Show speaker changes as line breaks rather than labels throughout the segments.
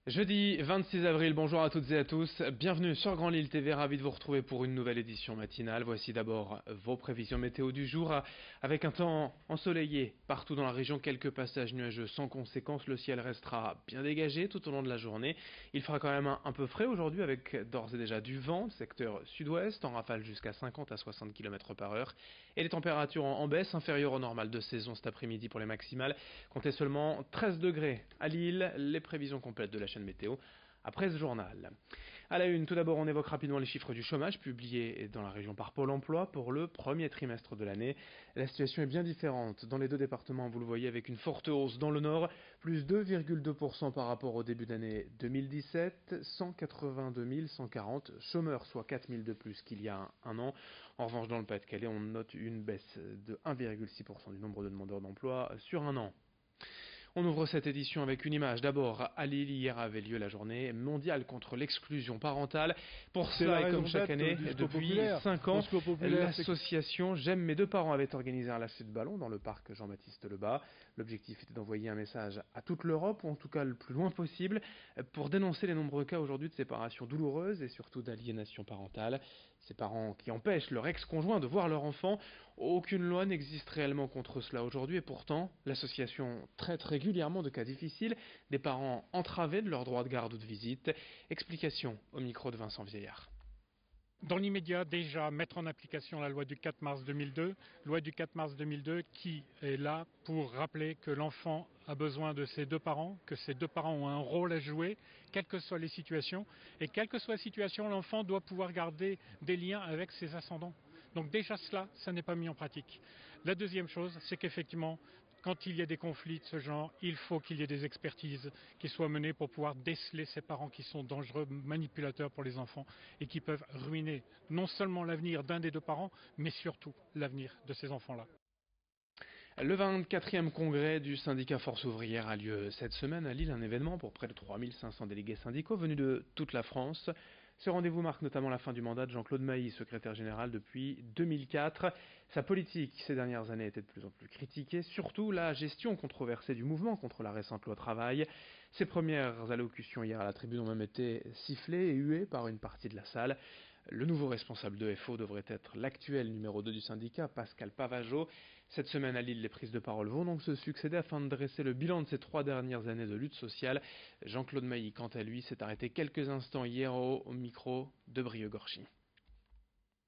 Jeudi 26 avril, bonjour à toutes et à tous, bienvenue sur Grand Lille TV, ravi de vous retrouver pour une nouvelle édition matinale. Voici d'abord vos prévisions météo du jour, avec un temps ensoleillé partout dans la région, quelques passages nuageux sans conséquence, le ciel restera bien dégagé tout au long de la journée. Il fera quand même un peu frais aujourd'hui avec d'ores et déjà du vent, secteur sud-ouest, en rafale jusqu'à 50 à 60 km par heure, et les températures en baisse, inférieures au normal de saison cet après-midi pour les maximales. Comptez seulement 13 degrés à Lille, les prévisions complètes de la chaîne météo après ce journal. À la une, tout d'abord, on évoque rapidement les chiffres du chômage publiés dans la région par Pôle emploi pour le premier trimestre de l'année. La situation est bien différente dans les deux départements, vous le voyez, avec une forte hausse dans le nord, plus 2,2% par rapport au début d'année 2017, 182 140 chômeurs, soit 4 000 de plus qu'il y a un an. En revanche, dans le Pas-de-Calais, on note une baisse de 1,6% du nombre de demandeurs d'emploi sur un an. On ouvre cette édition avec une image. D'abord, à Lille, hier avait lieu la journée mondiale contre l'exclusion parentale. Pour cela, et comme chaque année, depuis 5 ans, l'association J'aime mes deux parents avait organisé un lâcher de ballon dans le parc Jean-Baptiste Lebas. L'objectif était d'envoyer un message à toute l'Europe, ou en tout cas le plus loin possible, pour dénoncer les nombreux cas aujourd'hui de séparation douloureuse et surtout d'aliénation parentale. Ces parents qui empêchent leur ex-conjoint de voir leur enfant. Aucune loi n'existe réellement contre cela aujourd'hui et pourtant, l'association traite régulièrement de cas difficiles, des parents entravés de leur droit de garde ou de visite. Explication au micro de Vincent Vieillard.
Dans l'immédiat, déjà, mettre en application la loi du 4 mars 2002, loi du 4 mars 2002 qui est là pour rappeler que l'enfant a besoin de ses deux parents, que ses deux parents ont un rôle à jouer, quelles que soient les situations, et quelle que soit la situation, l'enfant doit pouvoir garder des liens avec ses ascendants. Donc déjà cela, ça n'est pas mis en pratique. La deuxième chose, c'est qu'effectivement, quand il y a des conflits de ce genre, il faut qu'il y ait des expertises qui soient menées pour pouvoir déceler ces parents qui sont dangereux, manipulateurs pour les enfants et qui peuvent ruiner non seulement l'avenir d'un des deux parents, mais surtout l'avenir de ces enfants-là.
Le 24e congrès du syndicat Force ouvrière a lieu cette semaine à Lille, un événement pour près de 3500 délégués syndicaux venus de toute la France. Ce rendez-vous marque notamment la fin du mandat de Jean-Claude Mailly, secrétaire général depuis 2004. Sa politique ces dernières années était de plus en plus critiquée, surtout la gestion controversée du mouvement contre la récente loi travail. Ses premières allocutions hier à la tribune ont même été sifflées et huées par une partie de la salle. Le nouveau responsable de FO devrait être l'actuel numéro 2 du syndicat, Pascal Pavageau. Cette semaine à Lille, les prises de parole vont donc se succéder afin de dresser le bilan de ces 3 dernières années de lutte sociale. Jean-Claude Mailly, quant à lui, s'est arrêté quelques instants hier au micro de Brieux-Gorchy.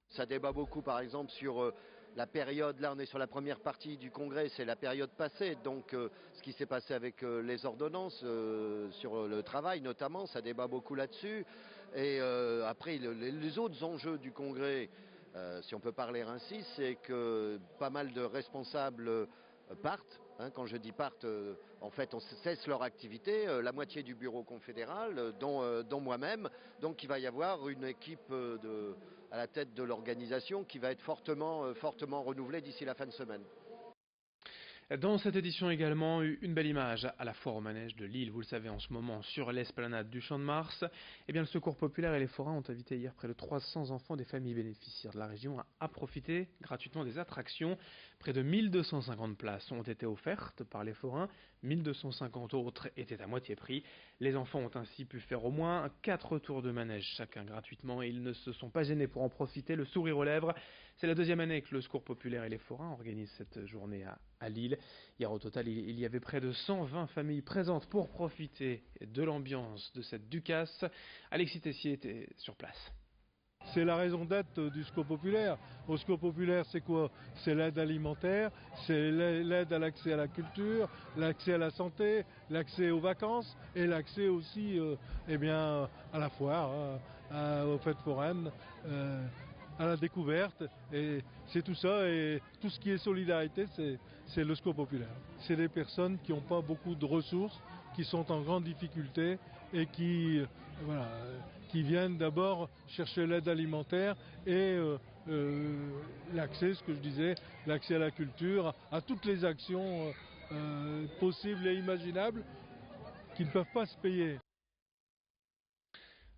Ça débat beaucoup par exemple sur la période, là on est sur la première partie du congrès, c'est la période passée, donc ce qui s'est passé avec les ordonnances sur le travail notamment, ça débat beaucoup là-dessus. Et après les autres enjeux du congrès, si on peut parler ainsi, c'est que pas mal de responsables partent. Quand je dis partent, en fait on cesse leur activité, la moitié du bureau confédéral, dont moi-même, donc il va y avoir une équipe à la tête de l'organisation qui va être fortement renouvelée d'ici la fin de semaine.
Dans cette édition également, une belle image à la foire au manège de Lille, vous le savez en ce moment, sur l'esplanade du Champ de Mars. Eh bien, le Secours populaire et les forains ont invité hier près de 300 enfants des familles bénéficiaires de la région à profiter gratuitement des attractions. Près de 1250 places ont été offertes par les forains, 1250 autres étaient à moitié prix. Les enfants ont ainsi pu faire au moins 4 tours de manège chacun gratuitement et ils ne se sont pas gênés pour en profiter, le sourire aux lèvres. C'est la deuxième année que le Secours populaire et les forains organisent cette journée à Lille. Hier au total, il y avait près de 120 familles présentes pour profiter de l'ambiance de cette Ducasse. Alexis Tessier était sur place.
C'est la raison d'être du Secours populaire. Au Secours populaire, c'est quoi? C'est l'aide alimentaire, c'est l'aide à l'accès à la culture, l'accès à la santé, l'accès aux vacances et l'accès aussi à la foire, aux fêtes foraines, à la découverte. Et c'est tout ça, et tout ce qui est solidarité, c'est le Secours populaire. C'est des personnes qui n'ont pas beaucoup de ressources, qui sont en grande difficulté et qui viennent d'abord chercher l'aide alimentaire et l'accès, ce que je disais, l'accès à la culture, à toutes les actions possibles et imaginables qui ne peuvent pas se payer.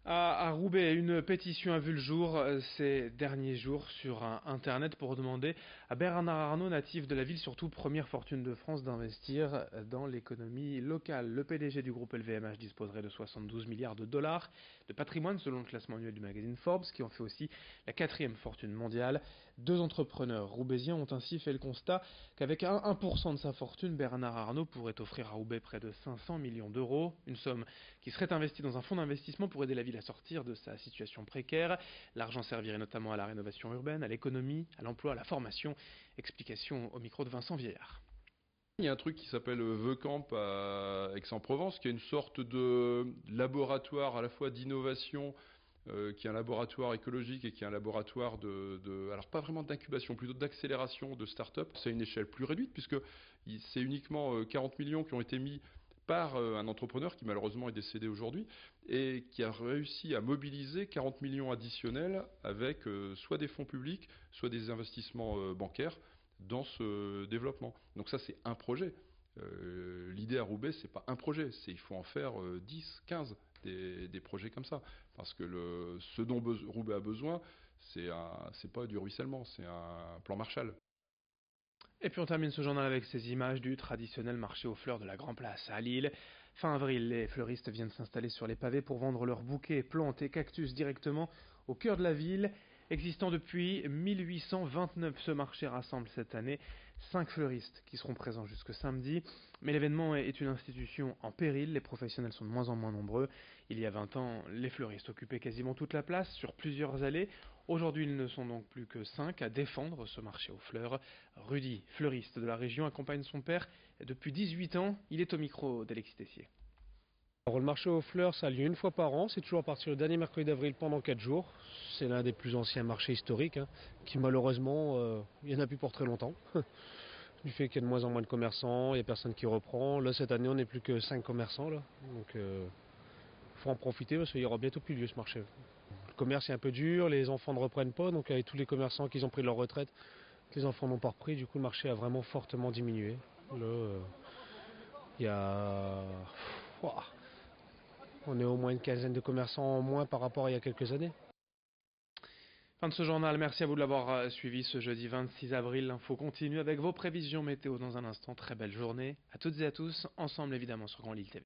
À Roubaix, une pétition a vu le jour ces derniers jours sur Internet pour demander à Bernard Arnault, natif de la ville, surtout première fortune de France, d'investir dans l'économie locale. Le PDG du groupe LVMH disposerait de 72 milliards de dollars de patrimoine selon le classement annuel du magazine Forbes, qui en fait aussi la 4e fortune mondiale. Deux entrepreneurs roubaisiens ont ainsi fait le constat qu'avec 1% de sa fortune, Bernard Arnault pourrait offrir à Roubaix près de 500 millions d'euros, une somme qui serait investie dans un fonds d'investissement pour aider la ville à sortir de sa situation précaire. L'argent servirait notamment à la rénovation urbaine, à l'économie, à l'emploi, à la formation. Explication au micro de Vincent Vieillard.
Il y a un truc qui s'appelle The Camp à Aix-en-Provence, qui est une sorte de laboratoire à la fois d'innovation, qui est un laboratoire écologique et qui est un laboratoire alors pas vraiment d'incubation, plutôt d'accélération de start-up. C'est à une échelle plus réduite puisque c'est uniquement 40 millions qui ont été mis par un entrepreneur qui malheureusement est décédé aujourd'hui et qui a réussi à mobiliser 40 millions additionnels avec soit des fonds publics, soit des investissements bancaires dans ce développement. Donc ça c'est un projet. L'idée à Roubaix c'est pas un projet, il faut en faire 10, 15 des projets comme ça. Parce que ce dont Roubaix a besoin, c'est pas du ruissellement, c'est un plan Marshall.
Et puis on termine ce journal avec ces images du traditionnel marché aux fleurs de la Grand Place à Lille. Fin avril, les fleuristes viennent s'installer sur les pavés pour vendre leurs bouquets, plantes et cactus directement au cœur de la ville. Existant depuis 1829, ce marché rassemble cette année 5 fleuristes qui seront présents jusque samedi. Mais l'événement est une institution en péril, les professionnels sont de moins en moins nombreux. Il y a 20 ans, les fleuristes occupaient quasiment toute la place sur plusieurs allées. Aujourd'hui, ils ne sont donc plus que 5 à défendre ce marché aux fleurs. Rudy, fleuriste de la région, accompagne son père depuis 18 ans. Il est au micro d'Alexis Tessier.
Alors, le marché aux fleurs, ça a lieu une fois par an. C'est toujours à partir du dernier mercredi d'avril pendant 4 jours. C'est l'un des plus anciens marchés historiques, qui malheureusement, il n'y en a plus pour très longtemps. Du fait qu'il y a de moins en moins de commerçants, il n'y a personne qui reprend. Là, cette année, on n'est plus que 5 commerçants. Là. Donc, faut en profiter parce qu'il y aura bientôt plus lieu ce marché. Le commerce est un peu dur, les enfants ne reprennent pas. Donc, avec tous les commerçants qui ont pris leur retraite, les enfants n'ont pas repris. Du coup, le marché a vraiment fortement diminué. Là, il y a... On est au moins une quinzaine de commerçants en moins par rapport à il y a quelques années.
Fin de ce journal, merci à vous de l'avoir suivi ce jeudi 26 avril. L'info continue avec vos prévisions météo dans un instant. Très belle journée à toutes et à tous, ensemble évidemment sur Grand Lille TV.